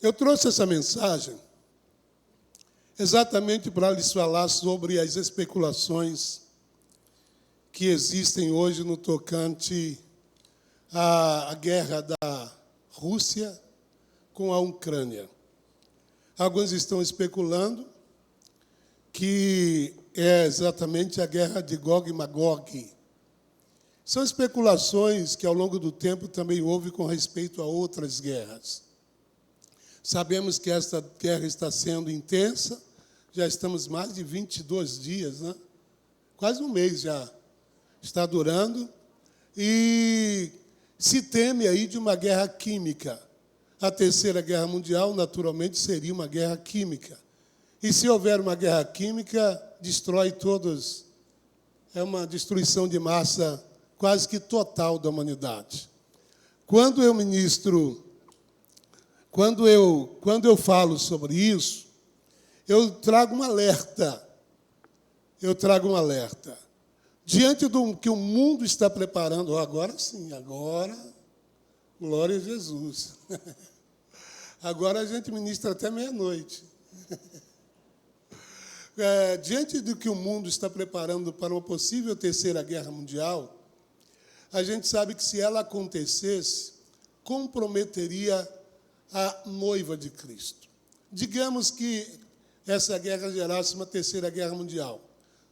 Eu trouxe essa mensagem exatamente para lhes falar sobre as especulações que existem hoje no tocante à guerra da Rússia com a Ucrânia. Alguns estão especulando que é exatamente a guerra de Gog e Magog. São especulações que, ao longo do tempo, também houve com respeito a outras guerras. Sabemos que esta guerra está sendo intensa, já estamos mais de 22 dias, né? Quase um mês já está durando, e se teme aí de uma guerra química. A Terceira Guerra Mundial, naturalmente, seria uma guerra química. E se houver uma guerra química, destrói todos. É uma destruição de massa quase que total da humanidade. Quando eu falo sobre isso, eu trago um alerta. Diante do que o mundo está preparando, agora sim, agora, glória a Jesus. Agora a gente ministra até meia-noite. Diante do que o mundo está preparando para uma possível Terceira Guerra Mundial, a gente sabe que, se ela acontecesse, comprometeria a noiva de Cristo. Digamos que essa guerra gerasse uma Terceira Guerra Mundial.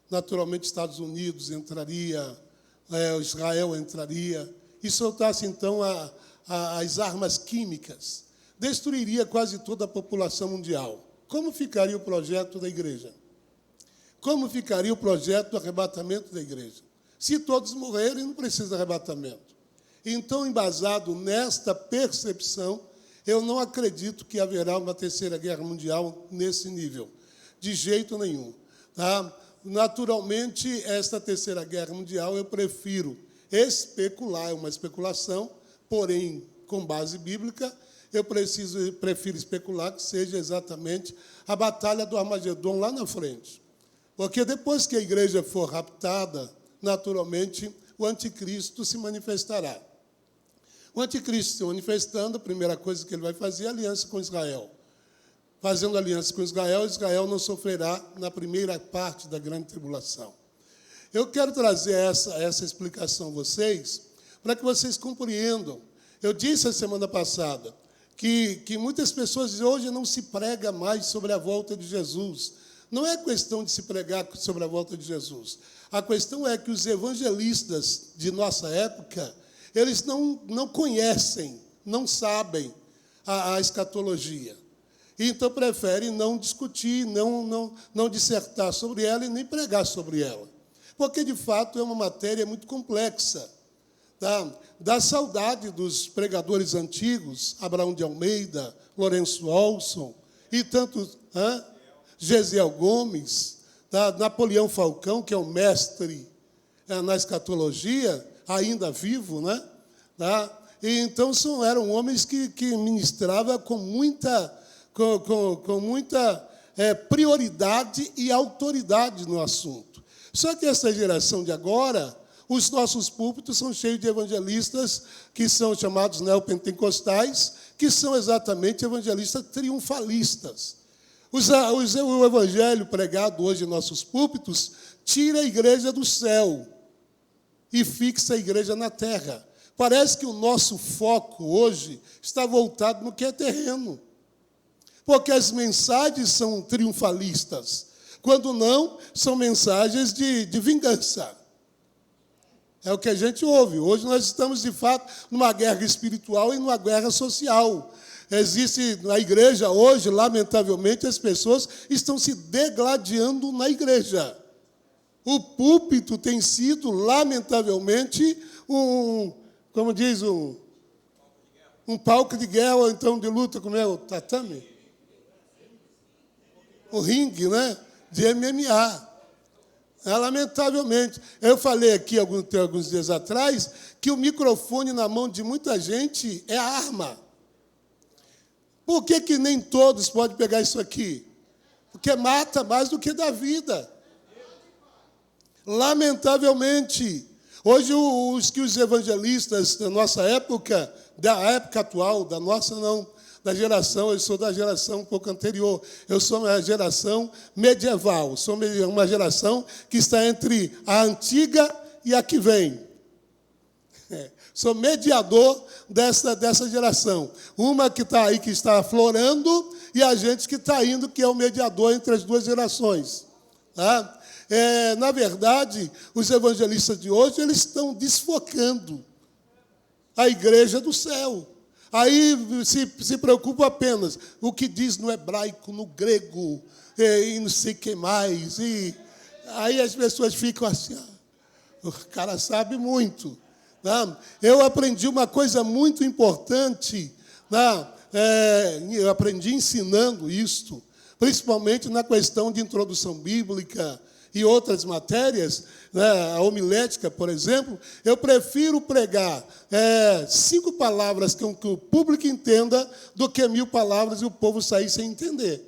Naturalmente, Estados Unidos entraria, Israel entraria, e soltasse, então, as armas químicas. Destruiria quase toda a população mundial. Como ficaria o projeto da igreja? Como ficaria o projeto do arrebatamento da igreja? Se todos morrerem, não precisa de arrebatamento. Então, embasado nesta percepção, eu não acredito que haverá uma Terceira Guerra Mundial nesse nível, de jeito nenhum. Tá? Naturalmente, esta Terceira Guerra Mundial eu prefiro especular, é uma especulação, porém, com base bíblica, eu prefiro especular que seja exatamente a batalha do Armagedon lá na frente. Porque depois que a igreja for raptada, naturalmente, o anticristo se manifestará. O anticristo se manifestando, a primeira coisa que ele vai fazer é aliança com Israel. Fazendo aliança com Israel, Israel não sofrerá na primeira parte da grande tribulação. Eu quero trazer essa explicação a vocês, para que vocês compreendam. Eu disse a semana passada que muitas pessoas dizem, hoje não se prega mais sobre a volta de Jesus. Não é questão de se pregar sobre a volta de Jesus. A questão é que os evangelistas de nossa época, eles não conhecem, não sabem a escatologia. Então, preferem não discutir, não dissertar sobre ela e nem pregar sobre ela. Porque, de fato, é uma matéria muito complexa. Tá? Dá saudade dos pregadores antigos, Abraão de Almeida, Lourenço Olson, e tantos, Gesiel Gomes, tá? Napoleão Falcão, que é um mestre na escatologia, ainda vivo, né? Tá? E, então, eram homens que ministravam com muita prioridade e autoridade no assunto. Só que essa geração de agora, os nossos púlpitos são cheios de evangelistas que são chamados neopentecostais, que são exatamente evangelistas triunfalistas. O evangelho pregado hoje em nossos púlpitos tira a igreja do céu e fixa a igreja na terra. Parece que o nosso foco hoje está voltado no que é terreno. Porque as mensagens são triunfalistas, quando não, são mensagens de vingança. É o que a gente ouve. Hoje nós estamos, de fato, numa guerra espiritual e numa guerra social. Existe na igreja hoje, lamentavelmente, as pessoas estão se degladiando na igreja. O púlpito tem sido, lamentavelmente, um palco de guerra, ou então de luta, como é o tatame? O ringue, né? De MMA. Lamentavelmente. Eu falei aqui alguns dias atrás que o microfone na mão de muita gente é arma. Por que nem todos podem pegar isso aqui? Porque mata mais do que dá vida. Lamentavelmente. Hoje, os evangelistas da nossa época, da época atual, da nossa não, eu sou da geração um pouco anterior. Eu sou uma geração medieval, sou uma geração que está entre a antiga e a que vem. Sou mediador dessa geração. Uma que está aí, que está aflorando, e a gente que está indo, que é o mediador entre as duas gerações. Tá? Na verdade, os evangelistas de hoje eles estão desfocando a igreja do céu. Aí se preocupa apenas o que diz no hebraico, no grego, e não sei o que mais. E aí as pessoas ficam assim, o cara sabe muito. Tá? Eu aprendi uma coisa muito importante, tá? Eu aprendi ensinando isto, principalmente na questão de introdução bíblica e outras matérias, né? A homilética, por exemplo. Eu prefiro pregar 5 palavras que o público entenda do que 1000 palavras e o povo sair sem entender.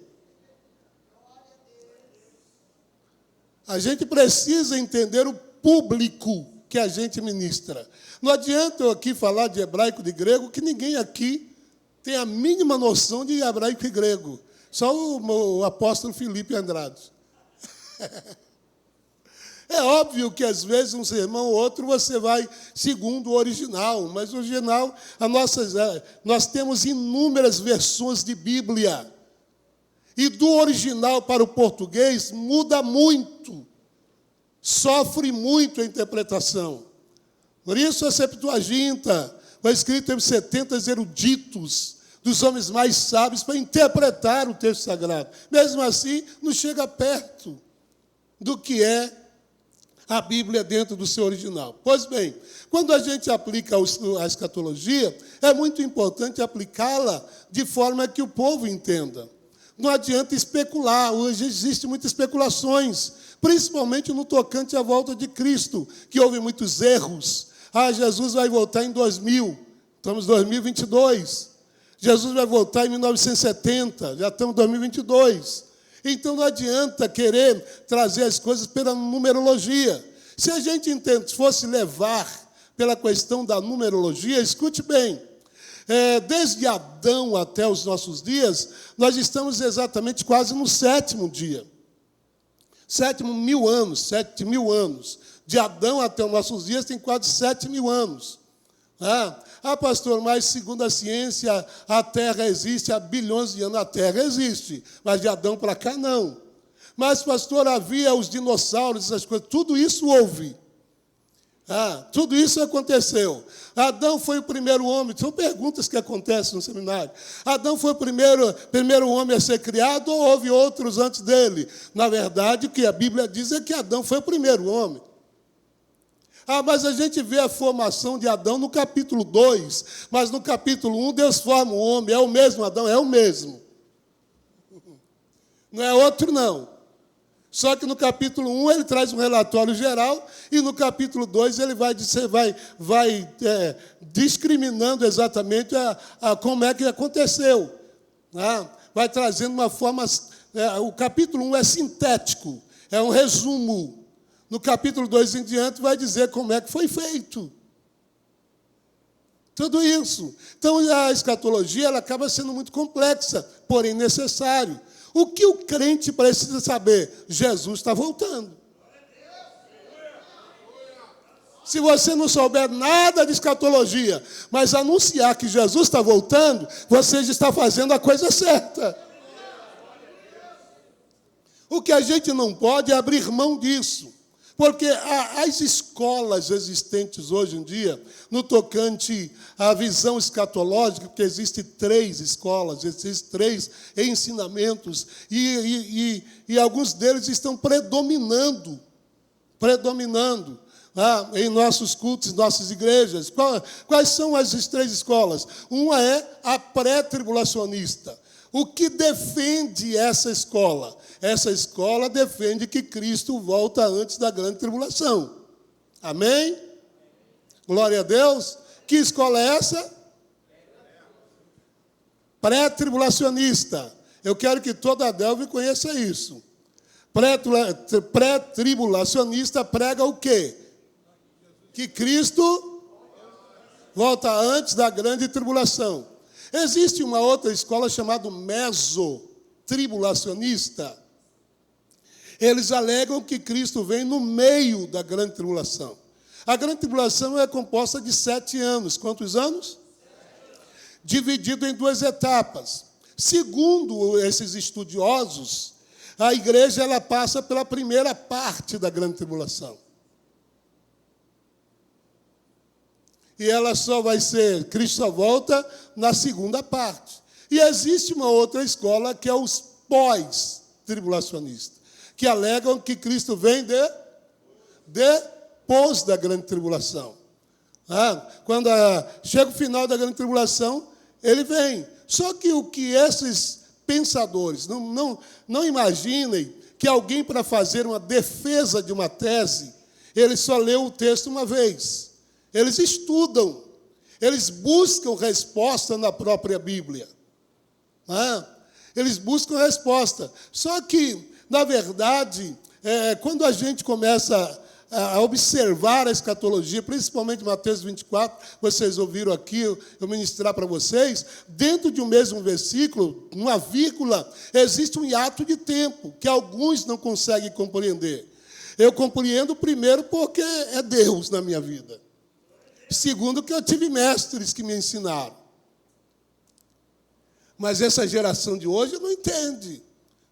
A gente precisa entender o público que a gente ministra. Não adianta eu aqui falar de hebraico e de grego, que ninguém aqui tem a mínima noção de hebraico e grego. Só o apóstolo Felipe Andrade. É óbvio que, às vezes, um sermão ou outro, você vai segundo o original. Mas o original, nós temos inúmeras versões de Bíblia. E do original para o português muda muito. Sofre muito a interpretação. Por isso, a Septuaginta foi escrita por 70 eruditos, dos homens mais sábios, para interpretar o texto sagrado. Mesmo assim, não chega perto do que é a Bíblia dentro do seu original. Pois bem, quando a gente aplica a escatologia, é muito importante aplicá-la de forma que o povo entenda. Não adianta especular. Hoje existem muitas especulações, principalmente no tocante à volta de Cristo, que houve muitos erros. Jesus vai voltar em 2000, estamos em 2022. Jesus vai voltar em 1970, já estamos em 2022. Então não adianta querer trazer as coisas pela numerologia. Se a gente fosse levar pela questão da numerologia, escute bem, desde Adão até os nossos dias, nós estamos exatamente quase no 7º dia. 7.000 anos, 7.000 anos. De Adão até os nossos dias tem quase 7.000 anos. Pastor, mas segundo a ciência, a Terra existe há bilhões de anos. A Terra existe, mas de Adão para cá não. Mas, pastor, havia os dinossauros, essas coisas, tudo isso houve. Tudo isso aconteceu. Adão foi o primeiro homem. São perguntas que acontecem no seminário. Adão foi o primeiro homem a ser criado ou houve outros antes dele? Na verdade, o que a Bíblia diz é que Adão foi o primeiro homem. Mas a gente vê a formação de Adão no capítulo 2, mas no capítulo 1 Deus forma o homem. É o mesmo Adão? É o mesmo. Não é outro, não. Só que no capítulo 1 ele traz um relatório geral e no capítulo 2 ele vai discriminando exatamente como é que aconteceu. Vai trazendo uma forma... o capítulo 1 é sintético, é um resumo. No capítulo 2 em diante vai dizer como é que foi feito. Tudo isso. Então, a escatologia ela acaba sendo muito complexa, porém necessário. O que o crente precisa saber? Jesus está voltando. Se você não souber nada de escatologia, mas anunciar que Jesus está voltando, você já está fazendo a coisa certa. O que a gente não pode é abrir mão disso. Porque as escolas existentes hoje em dia, no tocante à visão escatológica, porque existem 3 escolas, existem 3 ensinamentos, e alguns deles estão predominando em nossos cultos, em nossas igrejas. Quais são as 3 escolas? Uma é a pré-tribulacionista. O que defende essa escola? Essa escola defende que Cristo volta antes da grande tribulação. Amém? Glória a Deus. Que escola é essa? Pré-tribulacionista. Eu quero que toda a Delve conheça isso. Pré-tribulacionista prega o quê? Que Cristo volta antes da grande tribulação. Existe uma outra escola chamada mesotribulacionista. Eles alegam que Cristo vem no meio da grande tribulação. A grande tribulação é composta de 7 anos. Quantos anos? Dividido em 2 etapas. Segundo esses estudiosos, a igreja ela passa pela primeira parte da grande tribulação. E ela só vai ser, Cristo só volta na segunda parte. E existe uma outra escola que é os pós-tribulacionistas, que alegam que Cristo vem depois da grande tribulação. Quando chega o final da grande tribulação, ele vem. Só que o que esses pensadores não imaginem que alguém, para fazer uma defesa de uma tese, ele só leu o texto uma vez. Eles estudam, eles buscam resposta na própria Bíblia. Eles buscam resposta. Só que, na verdade, quando a gente começa a observar a escatologia, principalmente Mateus 24, vocês ouviram aqui eu ministrar para vocês, dentro de um mesmo versículo, uma vírgula, existe um hiato de tempo que alguns não conseguem compreender. Eu compreendo primeiro porque é Deus na minha vida. Segundo, que eu tive mestres que me ensinaram. Mas essa geração de hoje não entende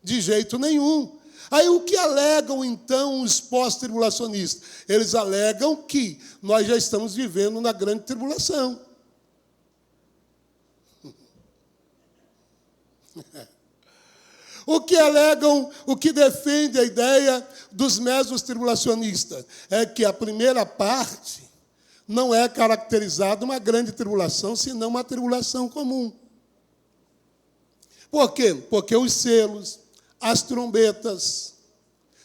de jeito nenhum. Aí o que alegam, então, os pós-tribulacionistas? Eles alegam que nós já estamos vivendo na grande tribulação. O que alegam, o que defende a ideia dos mesmos tribulacionistas é que a primeira parte não é caracterizada uma grande tribulação, senão uma tribulação comum. Por quê? Porque os selos, as trombetas,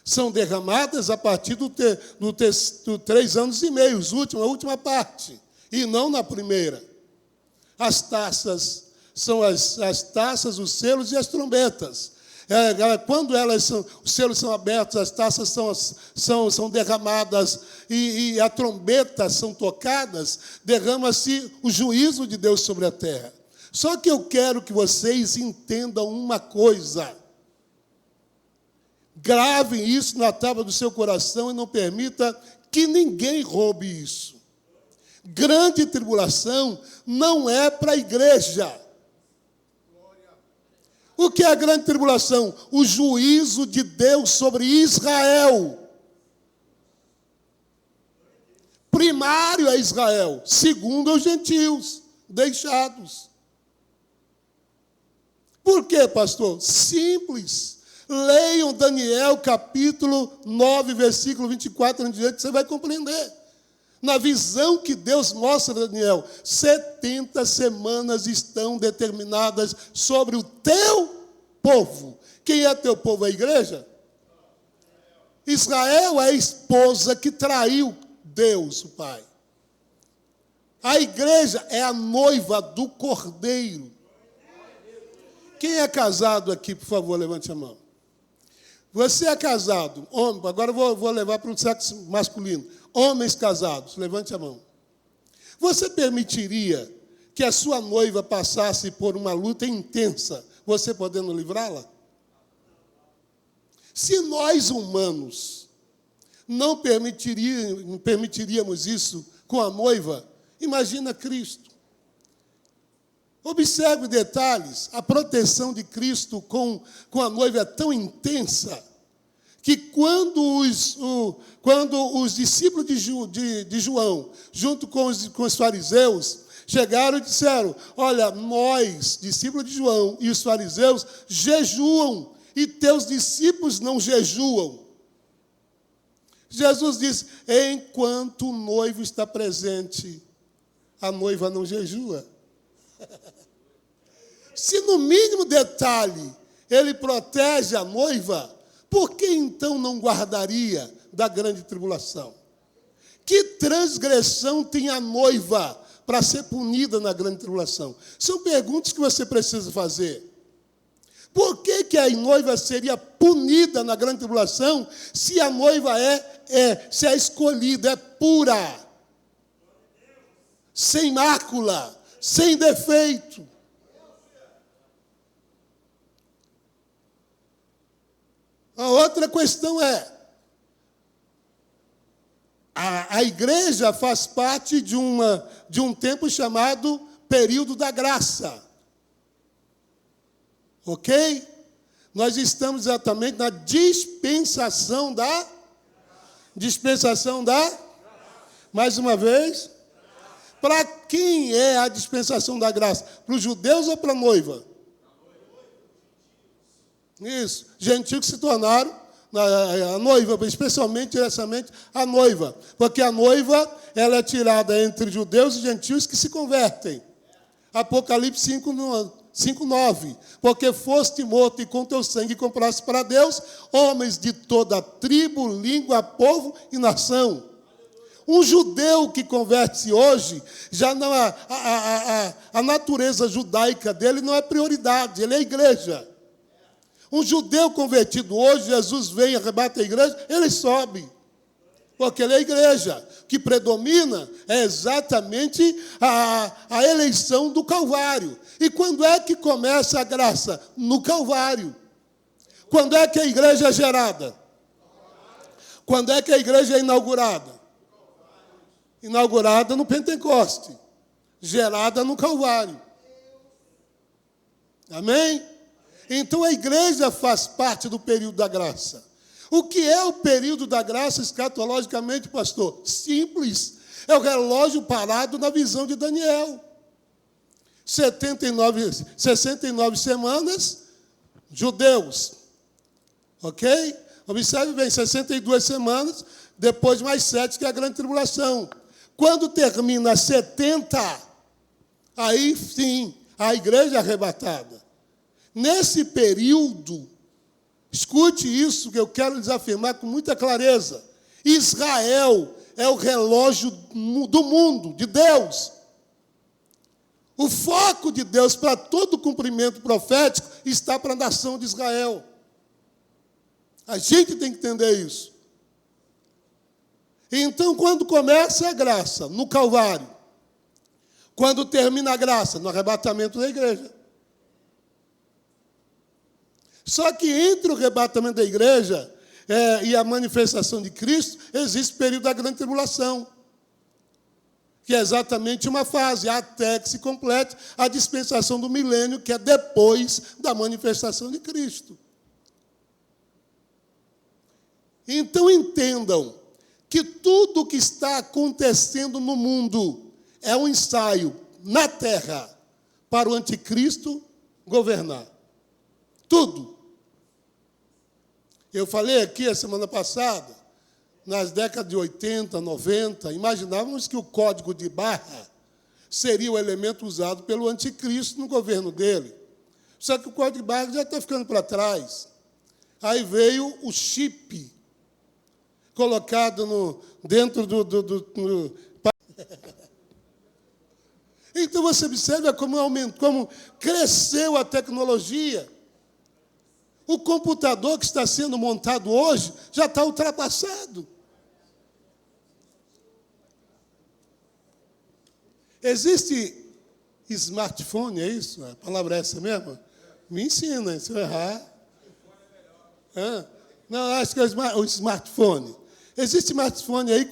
são derramadas a partir do 3 anos e meio, a última parte, e não na primeira. As taças são as taças, os selos e as trombetas. Quando os selos são abertos, as taças são derramadas e as trombetas são tocadas, derrama-se o juízo de Deus sobre a terra. Só que eu quero que vocês entendam uma coisa. Gravem isso na tábua do seu coração e não permita que ninguém roube isso. Grande tribulação não é para a igreja. O que é a grande tribulação? O juízo de Deus sobre Israel. Primário é Israel, segundo os gentios, deixados. Por quê, pastor? Simples. Leiam Daniel, capítulo 9, versículo 24 em diante, você vai compreender. Na visão que Deus mostra a Daniel, 70 semanas estão determinadas sobre o teu povo. Quem é teu povo? A igreja? Israel é a esposa que traiu Deus, o Pai. A igreja é a noiva do Cordeiro. Quem é casado aqui, por favor, levante a mão. Você é casado, homem, agora eu vou levar para o sexo masculino. Homens casados, levante a mão. Você permitiria que a sua noiva passasse por uma luta intensa, você podendo livrá-la? Se nós humanos não permitiríamos isso com a noiva, imagina Cristo. Observe detalhes, a proteção de Cristo com a noiva é tão intensa que quando os discípulos de João, junto com os fariseus, chegaram e disseram, olha, nós, discípulos de João e os fariseus, jejuam, e teus discípulos não jejuam. Jesus disse, enquanto o noivo está presente, a noiva não jejua. Se no mínimo detalhe ele protege a noiva, por que então não guardaria da grande tribulação? Que transgressão tem a noiva para ser punida na grande tribulação? São perguntas que você precisa fazer. Por que a noiva seria punida na grande tribulação se a noiva se é escolhida, é pura, sem mácula, sem defeito? A outra questão é, a igreja faz parte de um tempo chamado período da graça. Ok? Nós estamos exatamente na dispensação da... Mais uma vez. Para quem é a dispensação da graça? Para os judeus ou para a noiva? Isso. Gentios que se tornaram a noiva, especialmente, diretamente, a noiva. Porque a noiva, ela é tirada entre judeus e gentios que se convertem. Apocalipse 5:9. Porque foste morto e com teu sangue compraste para Deus homens de toda tribo, língua, povo e nação. Um judeu que converte-se hoje, já não a natureza judaica dele não é prioridade, ele é igreja. Um judeu convertido hoje, Jesus vem, arrebata a igreja, ele sobe, porque ele é igreja. O que predomina é exatamente a eleição do Calvário. E quando é que começa a graça? No Calvário. Quando é que a igreja é gerada? Quando é que a igreja é inaugurada? Inaugurada no Pentecoste, gerada no Calvário. Amém? Então a igreja faz parte do período da graça. O que é o período da graça escatologicamente, pastor? Simples. É o relógio parado na visão de Daniel. 69 semanas, judeus. Ok? Observe bem, 62 semanas, depois mais 7, que é a grande tribulação. Quando termina 70, aí sim, a igreja é arrebatada. Nesse período, escute isso que eu quero lhes afirmar com muita clareza. Israel é o relógio do mundo, de Deus. O foco de Deus para todo o cumprimento profético está para a nação de Israel. A gente tem que entender isso. Então, quando começa a graça? No Calvário. Quando termina a graça? No arrebatamento da igreja. Só que entre o arrebatamento da igreja e a manifestação de Cristo, existe o período da grande tribulação, que é exatamente uma fase, até que se complete a dispensação do milênio, que é depois da manifestação de Cristo. Então, entendam que tudo o que está acontecendo no mundo é um ensaio na terra para o anticristo governar. Tudo. Eu falei aqui a semana passada, nas décadas de 80, 90, imaginávamos que o código de barra seria o elemento usado pelo anticristo no governo dele. Só que o código de barra já está ficando para trás. Aí veio o chip colocado dentro do Então você observa como cresceu a tecnologia. O computador que está sendo montado hoje já está ultrapassado. Existe smartphone, é isso? A palavra é essa mesmo? Me ensina, se eu errar. Não, acho que é o smartphone. Existe smartphone aí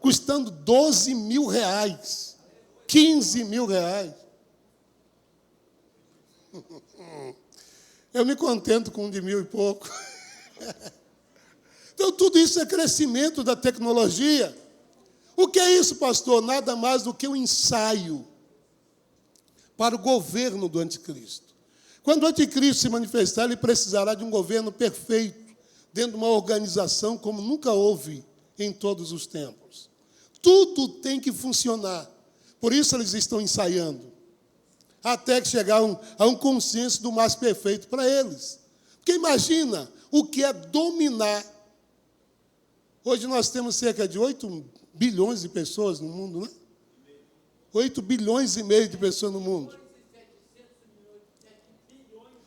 custando 12 mil reais, 15 mil reais. Eu me contento com um de 1.000 e pouco. Então, tudo isso é crescimento da tecnologia. O que é isso, pastor? Nada mais do que um ensaio para o governo do anticristo. Quando o anticristo se manifestar, ele precisará de um governo perfeito, dentro de uma organização como nunca houve em todos os tempos. Tudo tem que funcionar. Por isso eles estão ensaiando. Até que chegar a um consenso do mais perfeito para eles. Porque imagina o que é dominar. Hoje nós temos cerca de 8 bilhões de pessoas no mundo, né? 8 bilhões e meio de pessoas no mundo.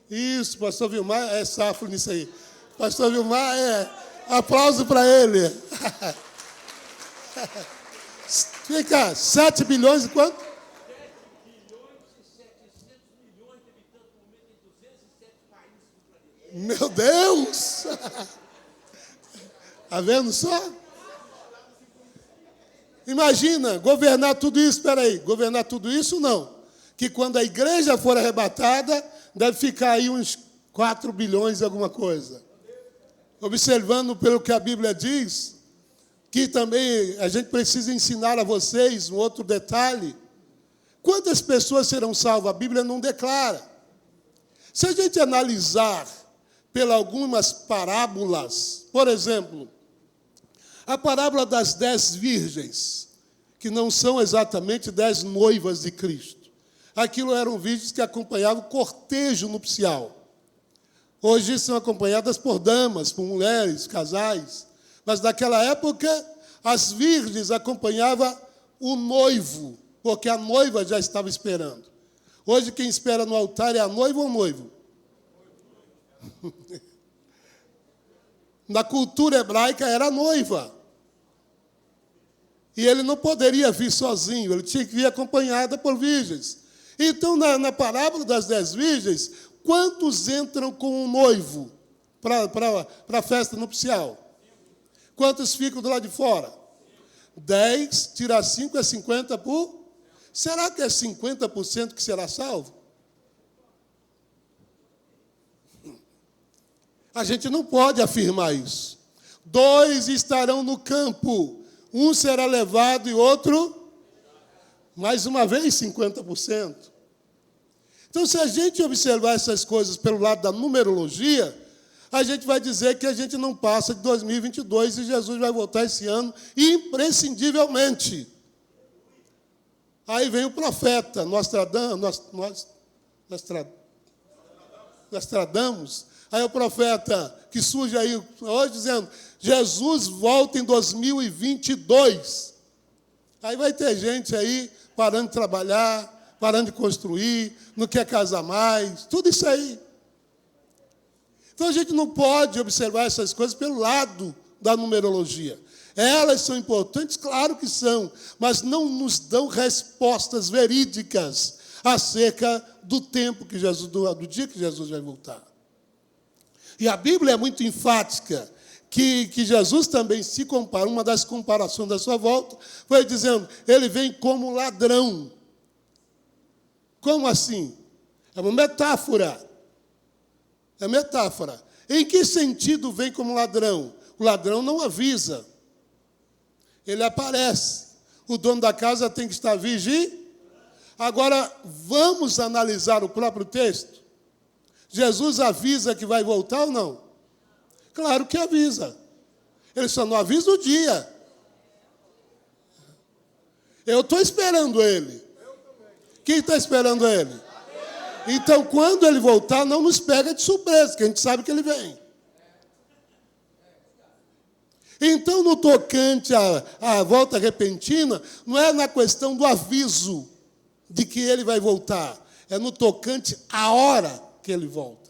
Isso, pastor Vilmar é safo nisso aí. Pastor Vilmar aplauso para ele. Vem cá, 7 bilhões e quanto? Meu Deus! Está vendo só? Imagina, governar tudo isso, espera aí, governar tudo isso não. Que quando a igreja for arrebatada, deve ficar aí uns 4 bilhões e alguma coisa. Observando pelo que a Bíblia diz, que também a gente precisa ensinar a vocês um outro detalhe. Quantas pessoas serão salvas? A Bíblia não declara. Se a gente analisar pelas algumas parábolas, por exemplo, a parábola das 10 virgens, que não são exatamente 10 noivas de Cristo. Aquilo eram virgens que acompanhavam o cortejo nupcial. Hoje são acompanhadas por damas, por mulheres, casais. Mas naquela época, as virgens acompanhavam o noivo, porque a noiva já estava esperando. Hoje quem espera no altar é a noiva ou o noivo? Na cultura hebraica era a noiva. E ele não poderia vir sozinho, ele tinha que vir acompanhado por virgens. Então, na parábola das 10 virgens, quantos entram com o noivo para a festa nupcial? Quantos ficam do lado de fora? 10, tirar 5 é 50 por... Será que é 50% que será salvo? A gente não pode afirmar isso. 2 estarão no campo. Um será levado e outro, mais uma vez, 50%. Então, se a gente observar essas coisas pelo lado da numerologia, a gente vai dizer que a gente não passa de 2022 e Jesus vai voltar esse ano imprescindivelmente. Aí vem o profeta, Nostradamus. Aí o profeta que surge aí hoje dizendo, Jesus volta em 2022. Aí vai ter gente aí parando de trabalhar, parando de construir, não quer casar mais, tudo isso aí. Então a gente não pode observar essas coisas pelo lado da numerologia. Elas são importantes, claro que são, mas não nos dão respostas verídicas acerca do tempo que Jesus, do dia que Jesus vai voltar. E a Bíblia é muito enfática que Jesus também se compara, uma das comparações da sua volta, foi dizendo, ele vem como ladrão. Como assim? É uma metáfora. É metáfora. Em que sentido vem como ladrão? O ladrão não avisa. Ele aparece. O dono da casa tem que estar vigiando. Agora, vamos analisar o próprio texto? Jesus avisa que vai voltar ou não? Claro que avisa. Ele só não avisa o dia. Eu estou esperando ele. Quem está esperando ele? Então, quando ele voltar, não nos pega de surpresa, que a gente sabe que ele vem. Então, no tocante à volta repentina, não é na questão do aviso de que ele vai voltar. É no tocante à hora que ele volta.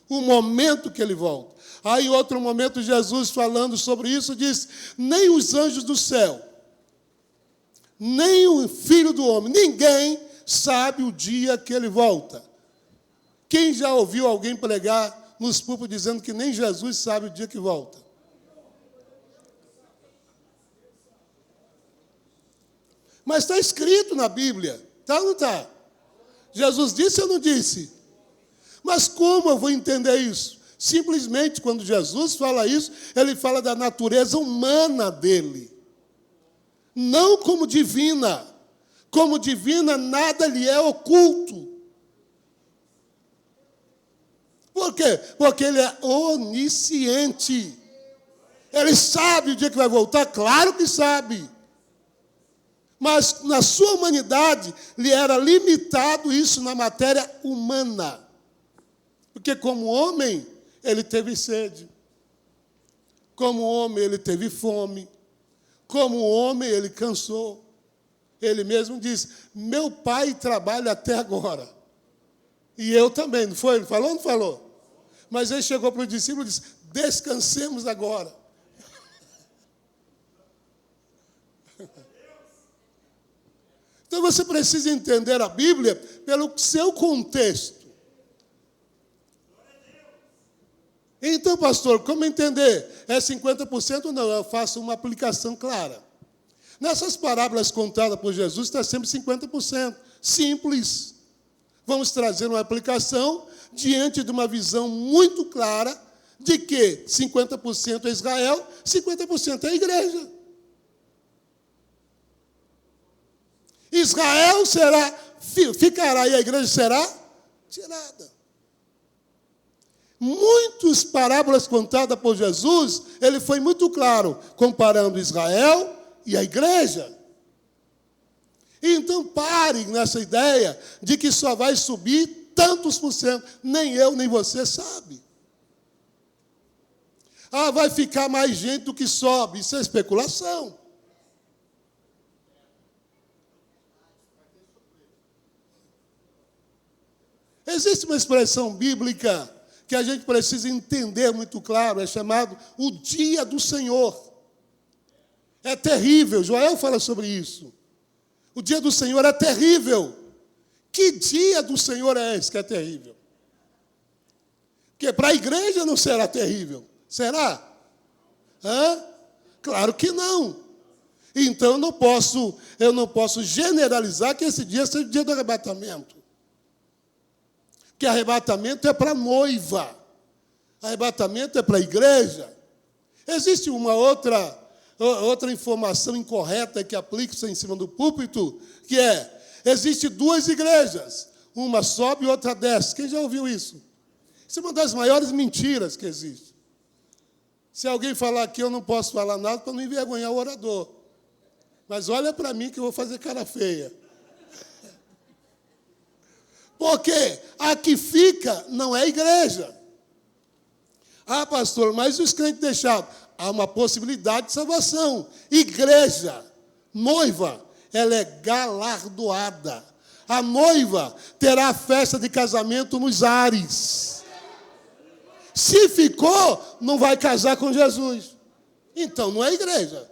O momento que ele volta. Aí, em outro momento, Jesus, falando sobre isso, diz, nem os anjos do céu, nem o Filho do Homem, ninguém sabe o dia que ele volta. Quem já ouviu alguém pregar nos púlpitos dizendo que nem Jesus sabe o dia que volta? Mas está escrito na Bíblia, está ou não está? Jesus disse ou não disse? Mas como eu vou entender isso? Simplesmente, quando Jesus fala isso, ele fala da natureza humana dele. Não como divina. Como divina, nada lhe é oculto. Por quê? Porque ele é onisciente. Ele sabe o dia que vai voltar? Claro que sabe. Mas na sua humanidade, lhe era limitado isso na matéria humana. Porque como homem, ele teve sede. Como homem, ele teve fome. Como homem, ele cansou. Ele mesmo disse, meu pai trabalha até agora. E eu também, não foi? Ele falou ou não falou? Mas ele chegou para os discípulos e disse, descansemos agora. Então você precisa entender a Bíblia pelo seu contexto. Então, pastor, como entender? É 50% ou não? Eu faço uma aplicação clara. Nessas parábolas contadas por Jesus, está sempre 50%. Simples. Vamos trazer uma aplicação diante de uma visão muito clara de que 50% é Israel, 50% é a igreja. Israel ficará e a igreja será tirada. Muitas parábolas contadas por Jesus, ele foi muito claro, comparando Israel e a igreja. Então pare nessa ideia de que só vai subir tantos por cento. Nem eu, nem você sabe. Vai ficar mais gente do que sobe. Isso é especulação. Existe uma expressão bíblica que a gente precisa entender muito claro, é chamado o dia do Senhor. É terrível, Joel fala sobre isso. O dia do Senhor é terrível. Que dia do Senhor é esse que é terrível? Porque para a igreja não será terrível. Será? Claro que não. Então eu não posso generalizar que esse dia seja o dia do arrebatamento. Porque arrebatamento é para a noiva. Arrebatamento é para a igreja. Existe uma outra informação incorreta que aplica-se em cima do púlpito, que existe duas igrejas. Uma sobe e outra desce. Quem já ouviu isso? Isso é uma das maiores mentiras que existe. Se alguém falar aqui, eu não posso falar nada para não envergonhar o orador. Mas olha para mim que eu vou fazer cara feia. Porque a que fica não é igreja. Pastor, mas os crentes deixados? Há uma possibilidade de salvação. Igreja, noiva, ela é galardoada. A noiva terá a festa de casamento nos ares. Se ficou, não vai casar com Jesus. Então não é igreja.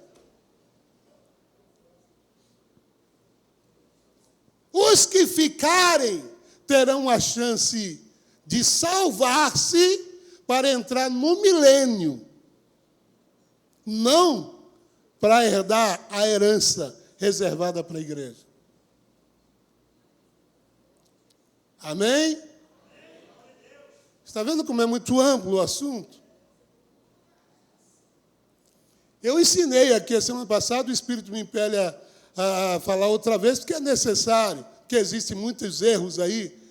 Os que ficarem terão a chance de salvar-se para entrar no milênio, não para herdar a herança reservada para a igreja. Amém? Está vendo como é muito amplo o assunto? Eu ensinei aqui a semana passada, o Espírito me impele a falar outra vez, porque é necessário, porque existem muitos erros aí.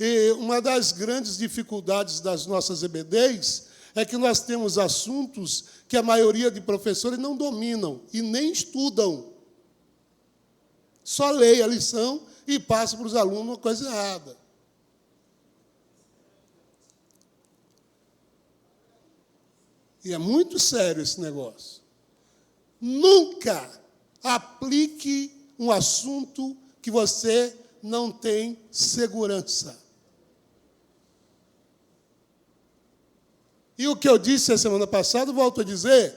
E uma das grandes dificuldades das nossas EBDs é que nós temos assuntos que a maioria de professores não dominam e nem estudam. Só leem a lição e passa para os alunos uma coisa errada. E é muito sério esse negócio. Nunca aplique um assunto que você não tem segurança. E o que eu disse a semana passada, volto a dizer,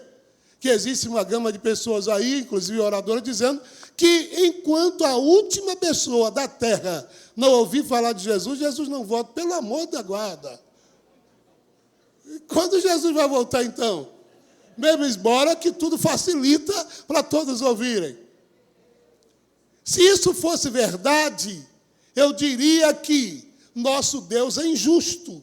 que existe uma gama de pessoas aí, inclusive oradoras, dizendo que enquanto a última pessoa da terra não ouvir falar de Jesus, Jesus não volta. Pelo amor da guarda. Quando Jesus vai voltar, então? Mesmo embora que tudo facilita para todos ouvirem. Se isso fosse verdade, eu diria que nosso Deus é injusto.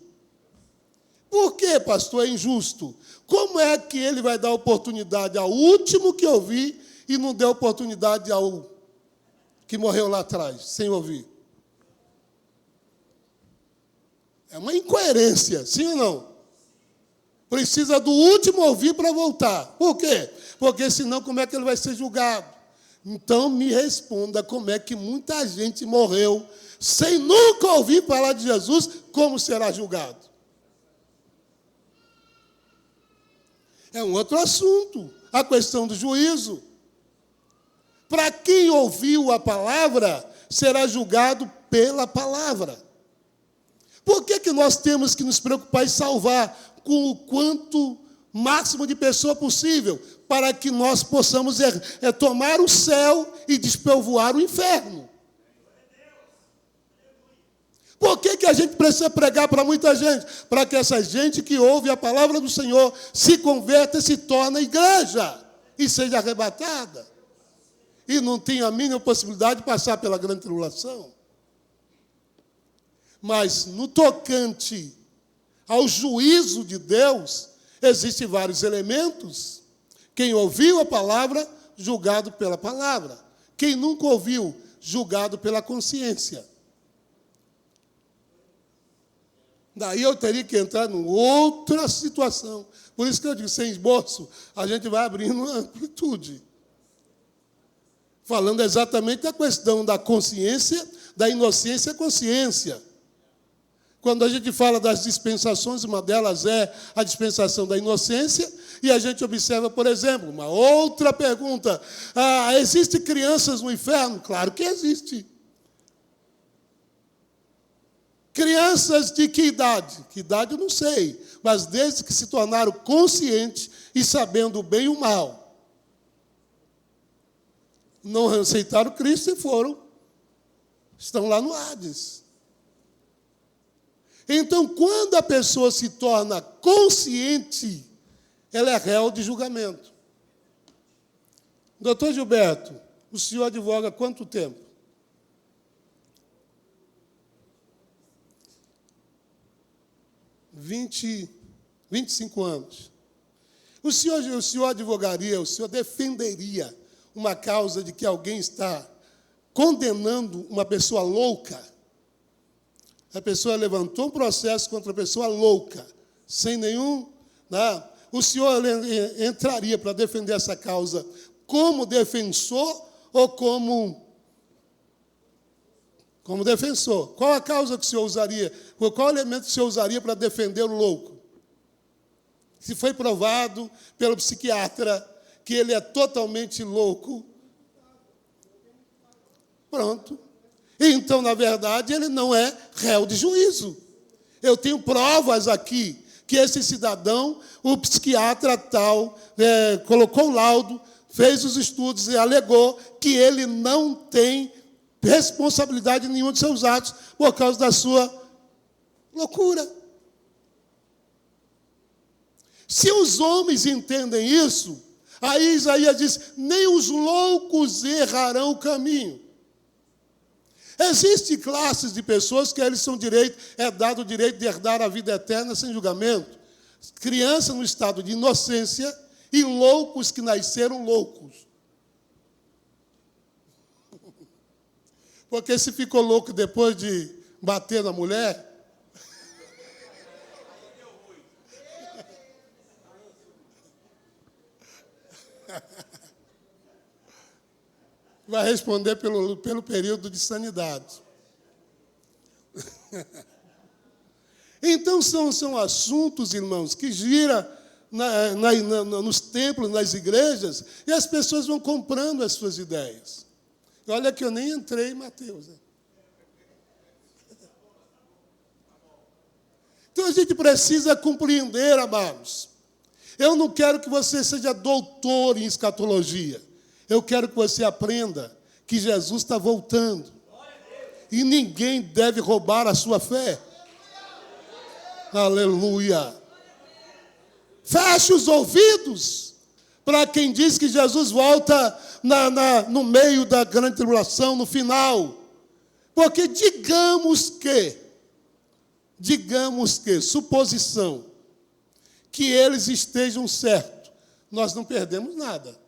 Por que, pastor, é injusto? Como é que ele vai dar oportunidade ao último que ouvir e não deu oportunidade ao que morreu lá atrás, sem ouvir? É uma incoerência, sim ou não? Precisa do último ouvir para voltar. Por quê? Porque senão como é que ele vai ser julgado? Então me responda como é que muita gente morreu sem nunca ouvir falar de Jesus, como será julgado? É um outro assunto, a questão do juízo. Para quem ouviu a palavra, será julgado pela palavra. Por que nós temos que nos preocupar em salvar com o quanto máximo de pessoa possível, para que nós possamos tomar o céu e despovoar o inferno? Por que a gente precisa pregar para muita gente, para que essa gente que ouve a palavra do Senhor se converta e se torne igreja e seja arrebatada. E não tenha a mínima possibilidade de passar pela grande tribulação. Mas no tocante ao juízo de Deus, existem vários elementos. Quem ouviu a palavra, julgado pela palavra. Quem nunca ouviu, julgado pela consciência. Daí eu teria que entrar em outra situação. Por isso que eu digo, sem esboço, a gente vai abrindo amplitude. Falando exatamente da questão da consciência, da inocência e consciência. Quando a gente fala das dispensações, uma delas é a dispensação da inocência, e a gente observa, por exemplo, uma outra pergunta. Existem crianças no inferno? Claro que existe. Crianças de que idade? Que idade eu não sei, mas desde que se tornaram conscientes e sabendo o bem e o mal. Não aceitaram Cristo e estão lá no Hades. Então, quando a pessoa se torna consciente, ela é réu de julgamento. Doutor Gilberto, o senhor advoga há quanto tempo? 25 anos. O senhor advogaria, o senhor defenderia uma causa de que alguém está condenando uma pessoa louca? A pessoa levantou um processo contra a pessoa louca, sem nenhum... O senhor entraria para defender essa causa como defensor ou como defensor? Qual a causa que o senhor usaria? Qual elemento que o senhor usaria para defender o louco? Se foi provado pelo psiquiatra que ele é totalmente louco, pronto. Então, na verdade, ele não é réu de juízo. Eu tenho provas aqui que esse cidadão, o psiquiatra tal, colocou o laudo, fez os estudos e alegou que ele não tem responsabilidade em nenhum de seus atos por causa da sua loucura. Se os homens entendem isso, aí Isaías diz, nem os loucos errarão o caminho. Existem classes de pessoas que eles são dado o direito de herdar a vida eterna sem julgamento. Crianças no estado de inocência e loucos que nasceram loucos. Porque se ficou louco depois de bater na mulher, vai responder pelo período de sanidade. Então, são assuntos, irmãos, que giram nos templos, nas igrejas, e as pessoas vão comprando as suas ideias. Olha que eu nem entrei em Mateus. Então, a gente precisa compreender, amados. Eu não quero que você seja doutor em escatologia. Eu quero que você aprenda que Jesus está voltando. E ninguém deve roubar a sua fé. Aleluia. Feche os ouvidos para quem diz que Jesus volta no meio da grande tribulação, no final. Porque digamos que, suposição, que eles estejam certos, nós não perdemos nada.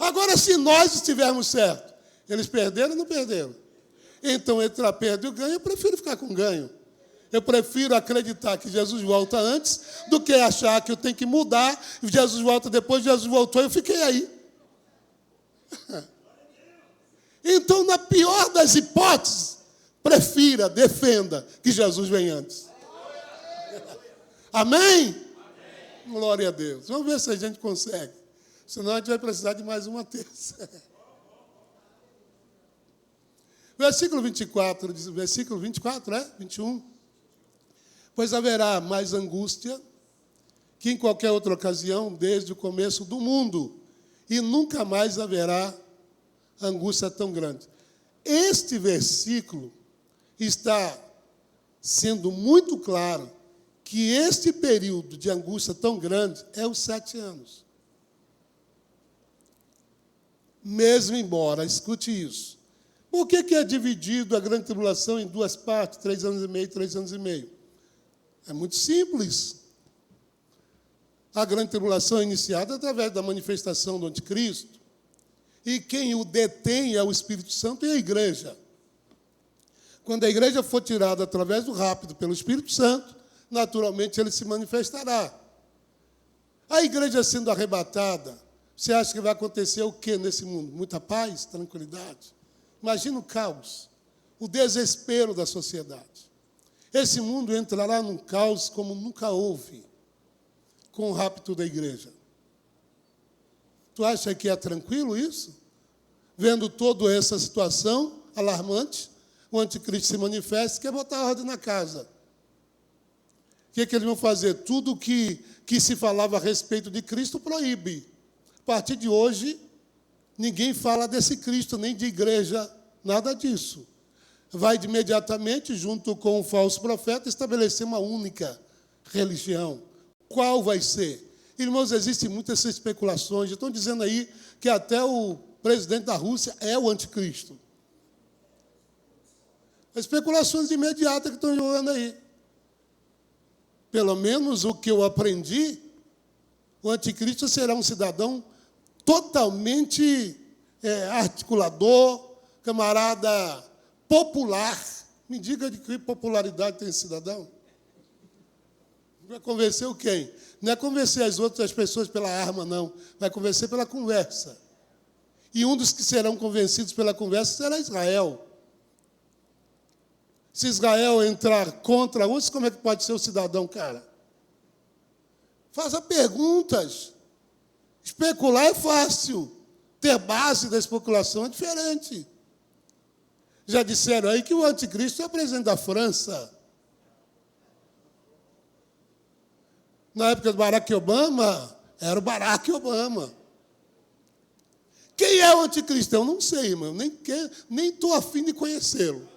Agora, se nós estivermos certos, eles perderam ou não perderam? Então, entre a perda e o ganho, eu prefiro ficar com ganho. Eu prefiro acreditar que Jesus volta antes do que achar que eu tenho que mudar, e Jesus volta depois, Jesus voltou, eu fiquei aí. Então, na pior das hipóteses, defenda que Jesus vem antes. Amém? Glória a Deus. Vamos ver se a gente consegue. Senão a gente vai precisar de mais uma terça. Versículo 24, versículo 24, 21. Pois haverá mais angústia que em qualquer outra ocasião, desde o começo do mundo, e nunca mais haverá angústia tão grande. este versículo está sendo muito claro que este período de angústia tão grande é os 7 anos. Mesmo embora, escute isso. Por que é dividido a grande tribulação em 2 partes, 3 anos e meio, 3 anos e meio? É muito simples. A grande tribulação é iniciada através da manifestação do anticristo. E quem o detém é o Espírito Santo e a igreja. Quando a igreja for tirada através do rápido pelo Espírito Santo, naturalmente ele se manifestará. A igreja sendo arrebatada, você acha que vai acontecer o quê nesse mundo? Muita paz, tranquilidade? Imagina o caos, o desespero da sociedade. Esse mundo entrará num caos como nunca houve com o rapto da igreja. Tu acha que é tranquilo isso? Vendo toda essa situação alarmante, o anticristo se manifesta e quer botar a ordem na casa. O que eles vão fazer? Tudo que se falava a respeito de Cristo proíbe. A partir de hoje, ninguém fala desse Cristo, nem de igreja, nada disso. Vai imediatamente, junto com o falso profeta, estabelecer uma única religião. Qual vai ser? Irmãos, existem muitas especulações. Estão dizendo aí que até o presidente da Rússia é o anticristo. Especulações imediatas que estão jogando aí. Pelo menos o que eu aprendi, o anticristo será um cidadão totalmente articulador, camarada popular. Me diga de que popularidade tem esse cidadão. Vai convencer quem? Não é convencer as outras pessoas pela arma, não. Vai convencer pela conversa. E um dos que serão convencidos pela conversa será Israel. Se Israel entrar contra uns, como é que pode ser o cidadão, cara? Faça perguntas. Especular é fácil. Ter base da especulação é diferente. Já disseram aí que o anticristo é o presidente da França. Na época do Barack Obama, era o Barack Obama. Quem é o anticristo? Eu não sei, irmão. Nem estou afim de conhecê-lo.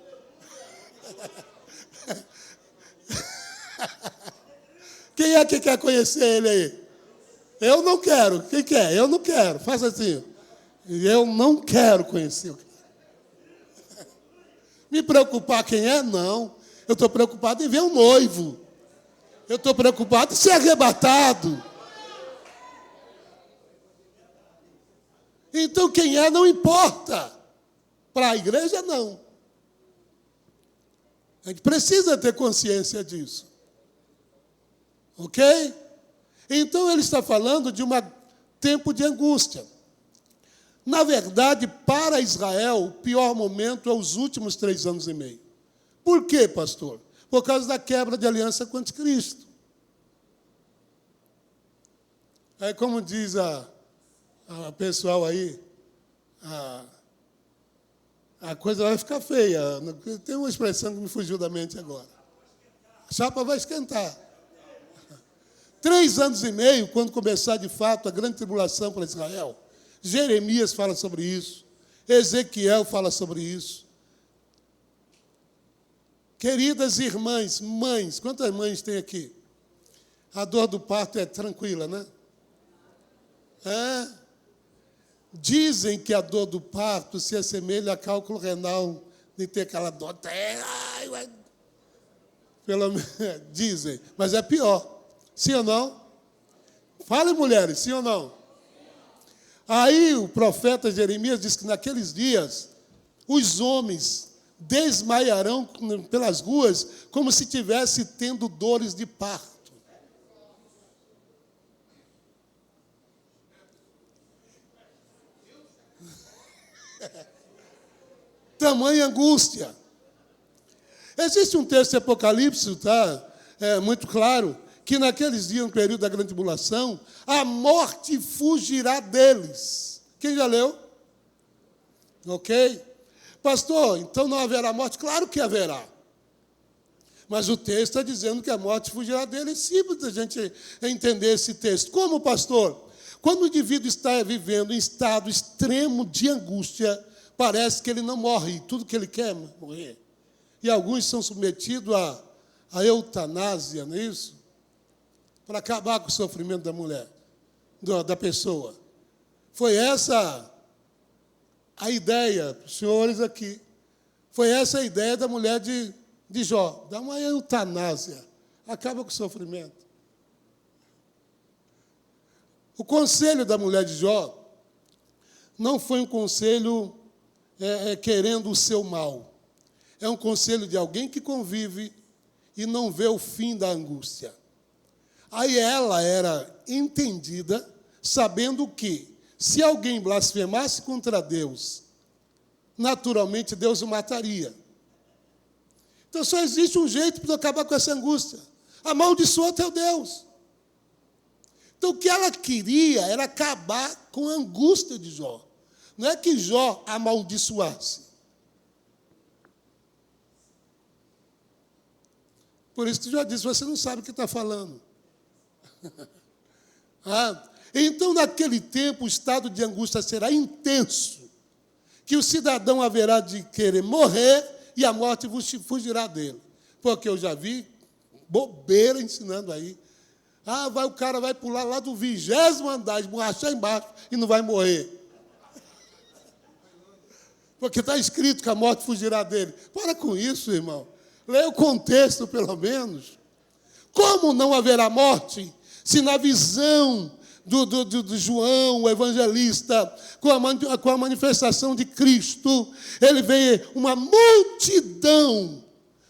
Quem é que quer conhecer ele aí? Eu não quero. Quem quer? Eu não quero. Faça assim. Eu não quero conhecer. Me preocupar quem é? Não. Eu estou preocupado em ver o noivo. Eu estou preocupado em ser arrebatado. Então, quem é não importa. Para a igreja, não. A gente precisa ter consciência disso. Ok? Então, ele está falando de um tempo de angústia. Na verdade, para Israel, o pior momento é os últimos 3 anos e meio. Por quê, pastor? Por causa da quebra de aliança com o anticristo. Aí, como diz a pessoal aí, a coisa vai ficar feia. Tem uma expressão que me fugiu da mente agora. A chapa vai esquentar. 3 anos e meio, quando começar de fato a grande tribulação para Israel. Jeremias fala sobre isso. Ezequiel fala sobre isso. Queridas irmãs, mães, quantas mães tem aqui? A dor do parto é tranquila, né? Dizem que a dor do parto se assemelha a cálculo renal, de ter aquela dor. Pelo menos dizem, mas é pior. Sim ou não? Falem, mulheres, sim ou não? Aí o profeta Jeremias diz que naqueles dias os homens desmaiarão pelas ruas como se tivesse tendo dores de parto. Tamanha angústia. Existe um texto de Apocalipse, tá? Muito claro, que naqueles dias, no período da grande tribulação, a morte fugirá deles. Quem já leu? Ok? Pastor, então não haverá morte? Claro que haverá. Mas o texto está dizendo que a morte fugirá deles. É simples a gente entender esse texto. Como, pastor? Quando o indivíduo está vivendo em estado extremo de angústia, parece que ele não morre, tudo que ele quer é morrer. E alguns são submetidos à eutanásia, não é isso? Para acabar com o sofrimento da mulher, da pessoa. Foi essa a ideia, os senhores aqui, foi essa a ideia da mulher de Jó. Dá uma eutanásia, acaba com o sofrimento. O conselho da mulher de Jó não foi um conselho querendo o seu mal. É um conselho de alguém que convive e não vê o fim da angústia. Aí ela era entendida, sabendo que, se alguém blasfemasse contra Deus, naturalmente Deus o mataria. Então só existe um jeito para acabar com essa angústia: amaldiçoa teu Deus. Então o que ela queria era acabar com a angústia de Jó. Não é que Jó amaldiçoasse. Por isso que já disse, você não sabe o que está falando. Então, naquele tempo, o estado de angústia será intenso, que o cidadão haverá de querer morrer e a morte fugirá dele. Porque eu já vi bobeira ensinando aí. O cara vai pular lá do 20º andar, esborrachar embaixo e não vai morrer. Porque está escrito que a morte fugirá dele. Para com isso, irmão. Leia o contexto, pelo menos. Como não haverá morte, se na visão do João, o evangelista, com a manifestação de Cristo, ele vê uma multidão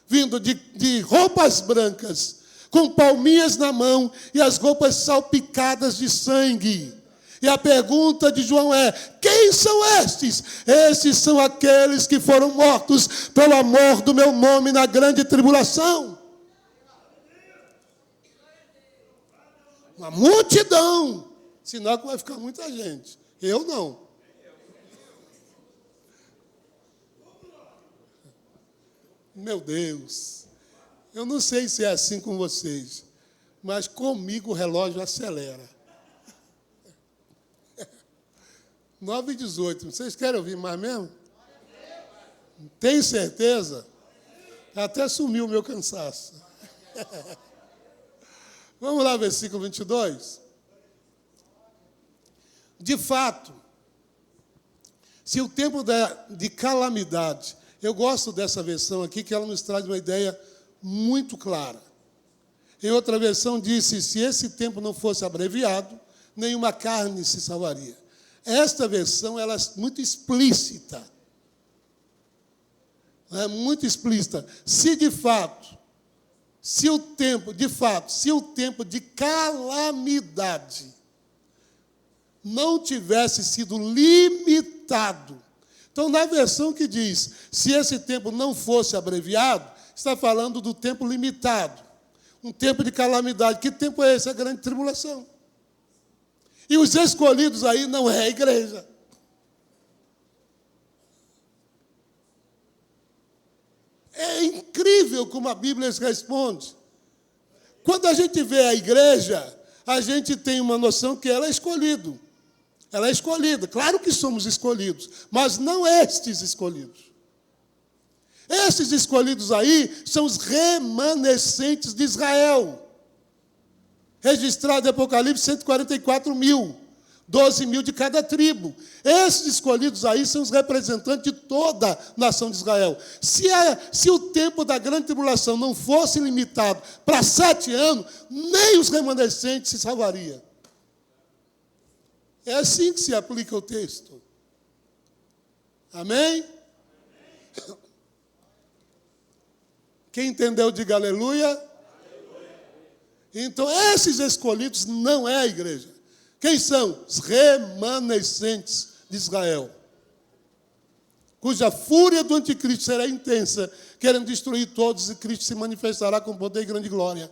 vindo de roupas brancas, com palminhas na mão e as roupas salpicadas de sangue. E a pergunta de João é: quem são estes? Estes são aqueles que foram mortos pelo amor do meu nome na grande tribulação. Uma multidão. Sinal que vai ficar muita gente. Eu não. Meu Deus. Eu não sei se é assim com vocês, mas comigo o relógio acelera. 9h18. Vocês querem ouvir mais mesmo? Tem certeza? Até sumiu o meu cansaço. Vamos lá, versículo 22. De fato, se o tempo de calamidade, eu gosto dessa versão aqui, que ela nos traz uma ideia muito clara. Em outra versão disse: se esse tempo não fosse abreviado, nenhuma carne se salvaria. Esta versão ela é muito explícita. É muito explícita. Se o tempo de calamidade não tivesse sido limitado. Então, na versão que diz, se esse tempo não fosse abreviado, está falando do tempo limitado. Um tempo de calamidade. Que tempo é esse? A grande tribulação. E os escolhidos aí não é a igreja. É incrível como a Bíblia responde. Quando a gente vê a igreja, a gente tem uma noção que ela é escolhido. Ela é escolhida. Claro que somos escolhidos, mas não estes escolhidos. Estes escolhidos aí são os remanescentes de Israel. Registrado em Apocalipse 144 mil. 12 mil de cada tribo. Esses escolhidos aí são os representantes de toda a nação de Israel. Se o tempo da grande tribulação não fosse limitado para 7 anos, nem os remanescentes se salvariam. É assim que se aplica o texto. Amém? Quem entendeu, diga aleluia. Então, esses escolhidos não é a igreja. Quem são? Os remanescentes de Israel, cuja fúria do anticristo será intensa, querendo destruir todos, e Cristo se manifestará com poder e grande glória,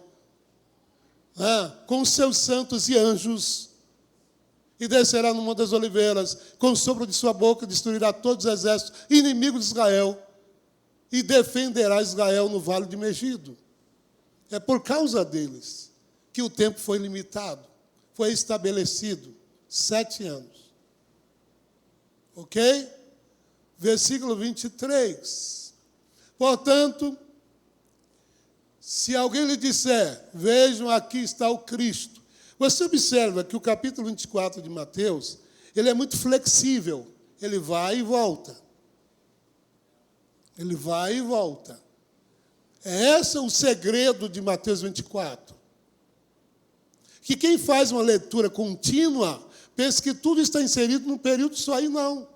com seus santos e anjos, e descerá no Monte das Oliveiras, com o sopro de sua boca destruirá todos os exércitos inimigos de Israel, e defenderá Israel no vale de Megido. É por causa deles que o tempo foi limitado, foi estabelecido 7 anos. Ok? versículo 23. Portanto, se alguém lhe disser, vejam, aqui está o Cristo. Você observa que o capítulo 24 de Mateus, ele é muito flexível. Ele vai e volta. Ele vai e volta. É esse o segredo de Mateus 24. Que quem faz uma leitura contínua, pensa que tudo está inserido num período só, aí não.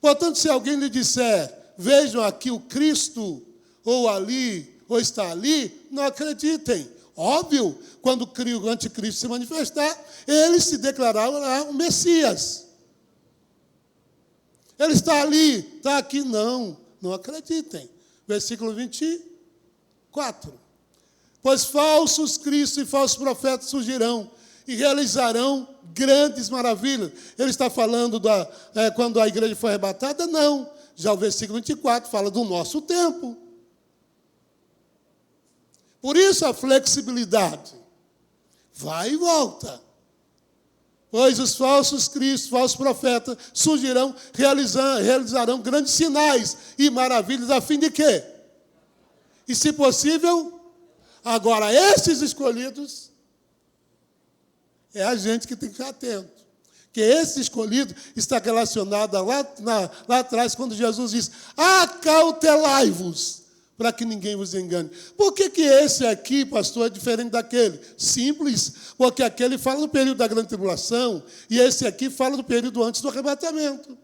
Portanto, se alguém lhe disser, vejam aqui o Cristo, ou ali, ou está ali, não acreditem. Óbvio, quando o anticristo se manifestar, ele se declarará o Messias. Ele está ali, está aqui, não acreditem. Versículo 24. Pois falsos cristos e falsos profetas surgirão e realizarão grandes maravilhas. Ele está falando quando a igreja foi arrebatada? Não. Já o versículo 24 fala do nosso tempo. Por isso a flexibilidade. Vai e volta. Pois os falsos cristos, falsos profetas, surgirão, realizarão grandes sinais e maravilhas, a fim de quê? E, se possível, agora, esses escolhidos, é a gente que tem que ficar atento. Que esse escolhido está relacionado lá atrás, quando Jesus diz, acautelai-vos, para que ninguém vos engane. Por que esse aqui, pastor, é diferente daquele? Simples, porque aquele fala do período da grande tribulação, e esse aqui fala do período antes do arrebatamento.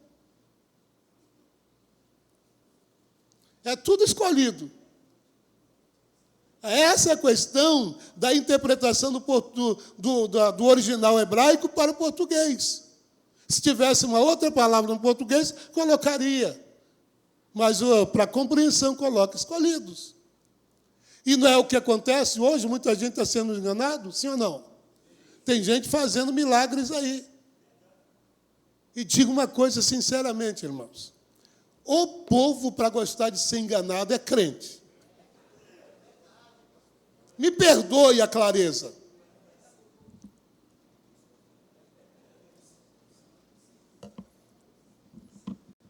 É tudo escolhido. Essa é a questão da interpretação do original hebraico para o português. Se tivesse uma outra palavra no português, colocaria. Mas para a compreensão, coloca escolhidos. E não é o que acontece hoje? Muita gente está sendo enganado, sim ou não? Tem gente fazendo milagres aí. E digo uma coisa sinceramente, irmãos. O povo, para gostar de ser enganado, é crente. Me perdoe a clareza.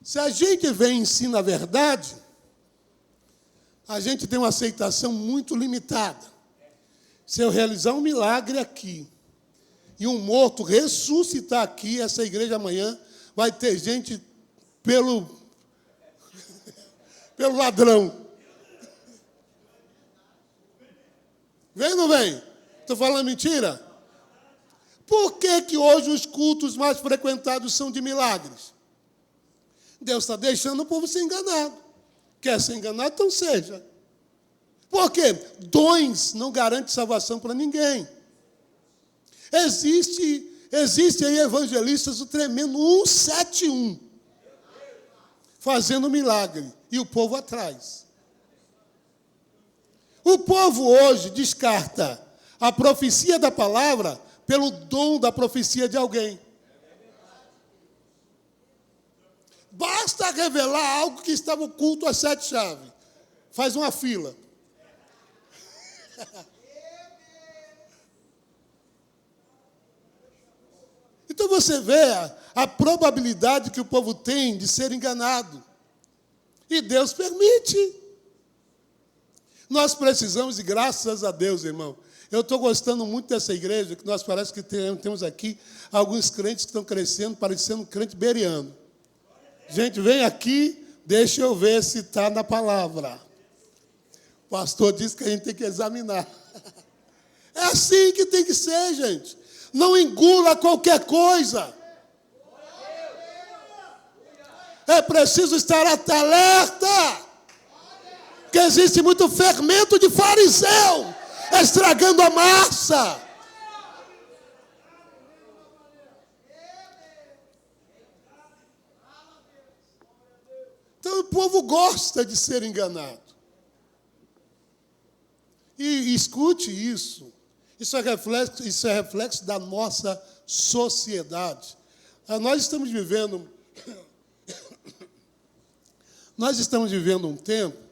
Se a gente vem e ensina a verdade, a gente tem uma aceitação muito limitada. Se eu realizar um milagre aqui, e um morto ressuscitar aqui, essa igreja amanhã vai ter gente pelo ladrão. Vem ou não vem? Estou falando mentira? Por que hoje os cultos mais frequentados são de milagres? Deus está deixando o povo ser enganado. Quer ser enganado? Então seja. Por quê? Dons não garantem salvação para ninguém. Existe aí evangelistas do tremendo 171, fazendo milagre, e o povo atrás. O povo hoje descarta a profecia da palavra pelo dom da profecia de alguém. Basta revelar algo que estava oculto às 7 chaves. Faz uma fila. Então você vê a probabilidade que o povo tem de ser enganado. E Deus permite. Nós precisamos, e graças a Deus, irmão, eu estou gostando muito dessa igreja, que nós parece que temos aqui alguns crentes que estão crescendo, parecendo um crente beriano. Gente, vem aqui, deixa eu ver se está na palavra. O pastor disse que a gente tem que examinar. É assim que tem que ser, gente. Não engula qualquer coisa. É preciso estar alerta. Porque existe muito fermento de fariseu estragando a massa. Então o povo gosta de ser enganado. E escute isso. Isso é reflexo da nossa sociedade. Nós estamos vivendo um tempo.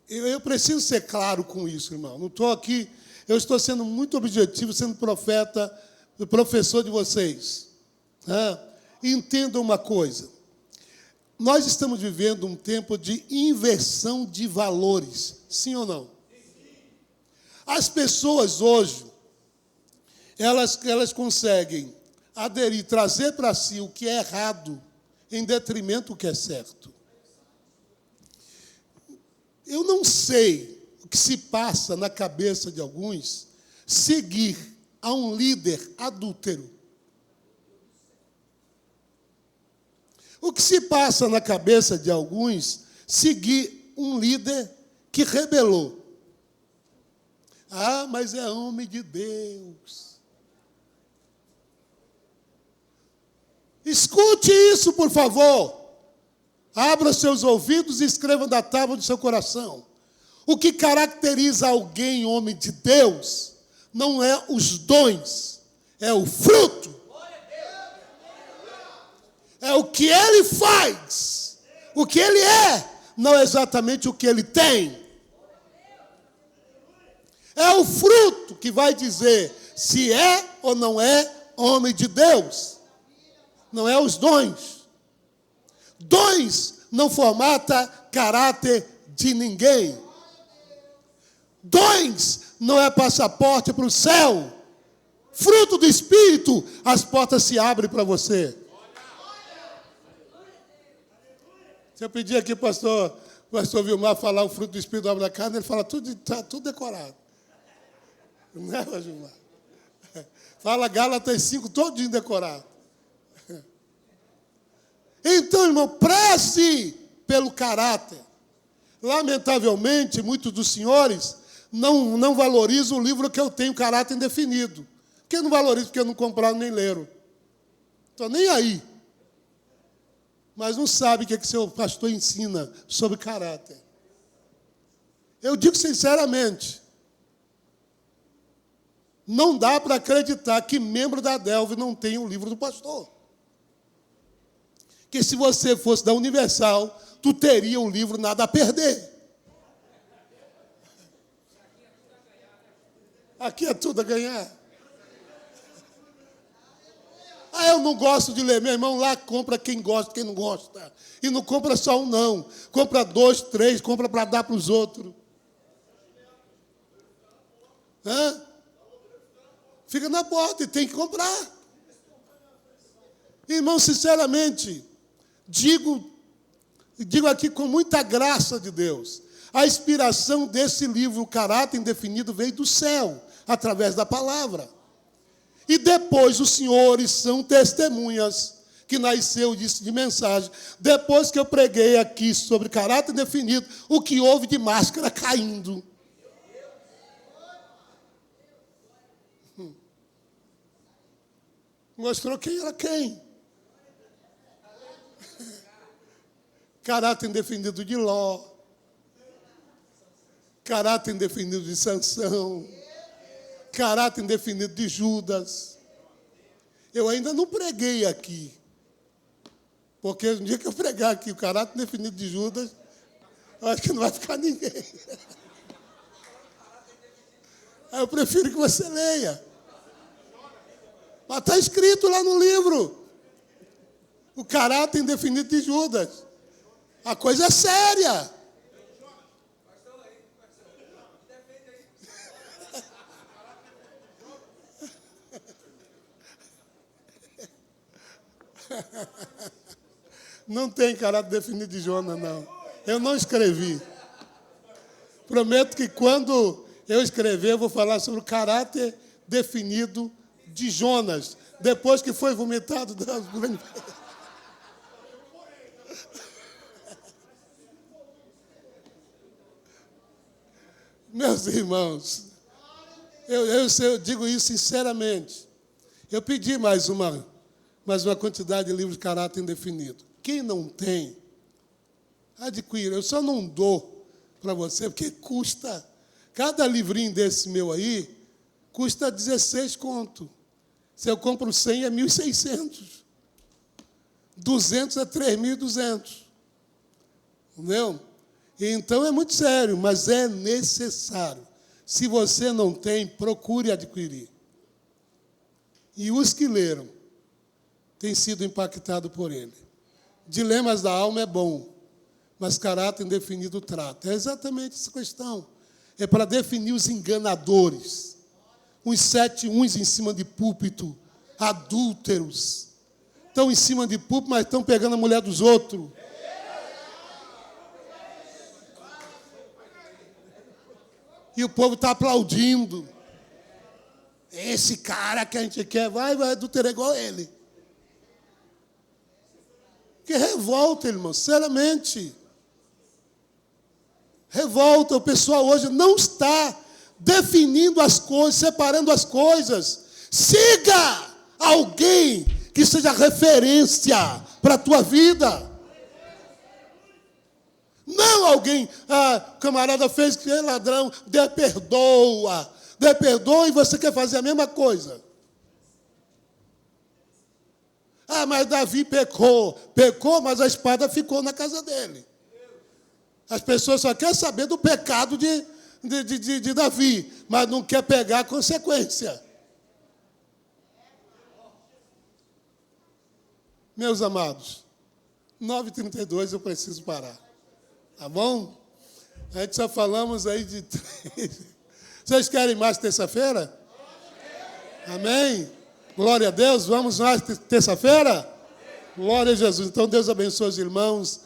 Eu preciso ser claro com isso, irmão. Não estou aqui, eu estou sendo muito objetivo, sendo professor de vocês. Entendam uma coisa. nós estamos vivendo um tempo de inversão de valores, sim ou não? As pessoas hoje, elas conseguem aderir, trazer para si o que é errado, em detrimento do que é certo. Eu não sei o que se passa na cabeça de alguns seguir a um líder adúltero. O que se passa na cabeça de alguns seguir um líder que rebelou. Ah, mas é homem de Deus. Escute isso, por favor. Abra seus ouvidos e escreva na tábua do seu coração. O que caracteriza alguém, homem de Deus, não é os dons, é o fruto. É o que ele faz. O que ele é, não é exatamente o que ele tem. É o fruto que vai dizer se é ou não é homem de Deus. Não é os dons. Dons não formata caráter de ninguém. Dons não é passaporte para o céu. Fruto do Espírito, as portas se abrem para você. Se eu pedir aqui, pastor Vilmar, falar o fruto do Espírito da obra da carne, ele fala tudo, está tudo decorado. Não é, Vilmar? Fala Gálatas 5, todinho decorado. Então, irmão, preze pelo caráter. Lamentavelmente, muitos dos senhores não valorizam o livro que eu tenho, Caráter Indefinido. Por que não valorizam? Porque não compraram nem leram. Estou nem aí. Mas não sabe o que seu pastor ensina sobre caráter. Eu digo sinceramente, não dá para acreditar que membro da Delve não tem o livro do pastor. Que se você fosse da Universal, tu teria um livro Nada a Perder. Aqui é tudo a ganhar. Ah, eu não gosto de ler. Meu irmão, lá compra quem gosta, quem não gosta. E não compra só um, não. Compra 2, 3, compra para dar para os outros. Hã? Fica na porta e tem que comprar. Irmão, sinceramente, digo aqui com muita graça de Deus, a inspiração desse livro, o Caráter Indefinido, veio do céu, através da palavra. E depois os senhores são testemunhas que nasceu disso de mensagem. Depois que eu preguei aqui sobre caráter indefinido, o que houve de máscara caindo. Mostrou quem era quem. Caráter indefinido de Ló. Caráter indefinido de Sansão. Caráter indefinido de Judas. Eu ainda não preguei aqui. Porque no dia que eu pregar aqui o caráter indefinido de Judas, eu acho que não vai ficar ninguém. Aí eu prefiro que você leia. Mas está escrito lá no livro. O caráter indefinido de Judas. A coisa é séria. Não tem caráter definido de Jonas, não. Eu não escrevi. Prometo que quando eu escrever, eu vou falar sobre o caráter definido de Jonas, depois que foi vomitado das grandes... Meus irmãos, eu digo isso sinceramente. Eu pedi mais uma quantidade de livros de caráter indefinido. Quem não tem, adquira. Eu só não dou para você, porque custa. Cada livrinho desse meu aí, custa 16 conto. Se eu compro 100, é 1.600. 200 é 3.200. Entendeu? Então, é muito sério, mas é necessário. Se você não tem, procure adquirir. E os que leram têm sido impactados por ele. Dilemas da alma é bom, mas caráter indefinido trata. É exatamente essa questão. É para definir os enganadores. Uns 7 uns em cima de púlpito, adúlteros. Estão em cima de púlpito, mas estão pegando a mulher dos outros. E o povo está aplaudindo. Esse cara que a gente quer, vai adulterar igual ele. Que revolta, irmão, seriamente. Revolta. O pessoal hoje não está definindo as coisas, separando as coisas. Siga alguém que seja referência para a tua vida. Não alguém, o camarada fez que é ladrão, Deus perdoa e você quer fazer a mesma coisa. Mas Davi pecou, mas a espada ficou na casa dele. As pessoas só querem saber do pecado de Davi, mas não quer pegar a consequência. Meus amados, 9h32 eu preciso parar. Tá bom? A gente só falamos aí de 3. Vocês querem mais terça-feira? Amém? Glória a Deus. Vamos mais terça-feira? Glória a Jesus. Então, Deus abençoe os irmãos.